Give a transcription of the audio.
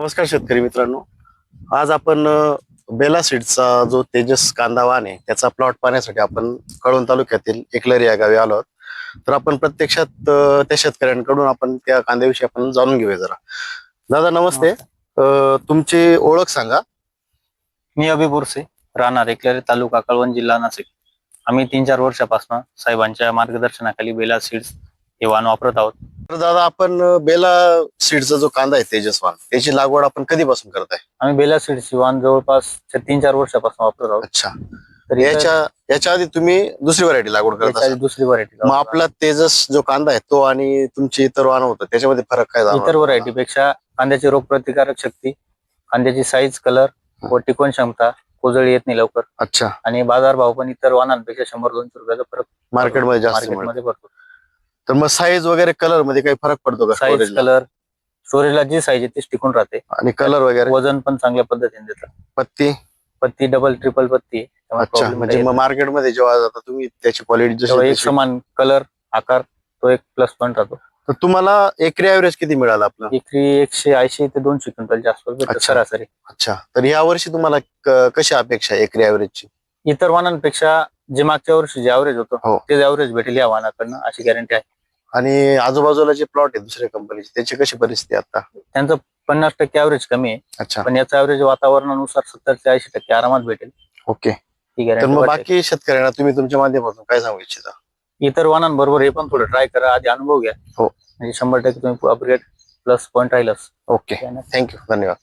नमस्कार शेतकरी मित्रांनो. आज आपण बेला सीड्सचा जो तेजस कांदा वाण आहे त्याचा प्लॉट पाहण्यासाठी आपण कळवण तालुक्यातील एकलरी या गावी आलो आहोत. तर आपण प्रत्यक्षात त्या शेतकऱ्यांकडून आपण त्या कांद्याविषयी आपण जाणून घेऊया जरा. दादा नमस्ते. तुमची ओळख सांगा. मी अभि बोरसे, राहणार एकलरी, तालुका कळवण, जिल्हा नाशिक. आम्ही 3-4 वर्षापासून साहेबांच्या मार्गदर्शनाखाली बेला सीड्स हे वाण वापरत आहोत. तर दादा आपण बेला सीडचा जो कांदा आहे तेजस वाण त्याची लागवड आपण कधीपासून करत आहे? आम्ही बेला सीड्स वाण जवळपास 3-4 वर्षापासून वापरत आहोत. अच्छा. तर याच्या आधी तुम्ही दुसरी व्हरायटी लागवड करत याच्या आधी असाल. दुसरी व्हरायटी. मग आपला तेजस जो कांदा आहे तो आणि तुमची इतर वाण होतं त्याच्यामध्ये फरक काय इतर जाणवला? व्हरायटी पेक्षा कांद्याची रोगप्रतिकारक शक्ती, कांद्याची साईज, कलर व टिकवण क्षमता, कोजळी येत नाही लवकर, अच्छा. आणि बाजारभाव पण इतर वाणांपेक्षा 100-200 रुपयाचा फरक मार्केटमध्ये जास्त मिळतो. मार्केटमध्ये भरतो. तर मग साईज वगैरे कलर मध्ये काही फरक पडतो का? साईज, storage ला? कलर, स्टोरेजला जी साईज आहे तीच टिकून राहते. आणि कलर वगैरे वजन पण चांगल्या पद्धतीने देतात. पत्ती? पत्ती डबल ट्रिपल पत्ती आहे, त्यामुळे अच्छा. problem म्हणजे नाही मग येत. मार्केटमध्ये जेव्हा जाता तुम्ही त्याची क्वालिटी तेव्हा एक जशी समान कलर, आकार, तो एक प्लस पॉईंट राहतो. तर तुम्हाला एकरी ऍव्हरेज किती मिळालं आपलं? एकरी 180 ते 200 क्विंटलच्या आसपास भेटतं अच्छा. सरासरी. अच्छा. तर या वर्षी तुम्हाला कशी अपेक्षा आहे एकरी ऍव्हरेजची? इतर वाहनांपेक्षा जे मागच्या वर्षी जे ऍव्हरेज होतं हो. तेच ऍव्हरेज भेटेल या वाहनाकडनं, अशी गॅरंटी आहे. आणि आजूबाजूला जे प्लॉट आहे दुसऱ्या कंपनीचे त्याची कशी परिस्थिती आहे आता? त्यांचं 50% ऍव्हरेज कमी आहे, अच्छा. पण याचं ऍव्हरेज वातावरणानुसार 70 ते 80% आरामात भेटेल, ओके. ही तर मग गॅरंटी. बाकी शेतकऱ्यांना तुम्ही तुमच्या माध्यमातून काय सांगू इच्छिता? इतर वाहनांबरोबर हे पण थोडं ट्राय करा, आधी अनुभव घ्या. हो. म्हणजे 100% तुम्ही अपग्रेड प्लस पॉईंट राहीलच. ओके. थँक्यू. धन्यवाद.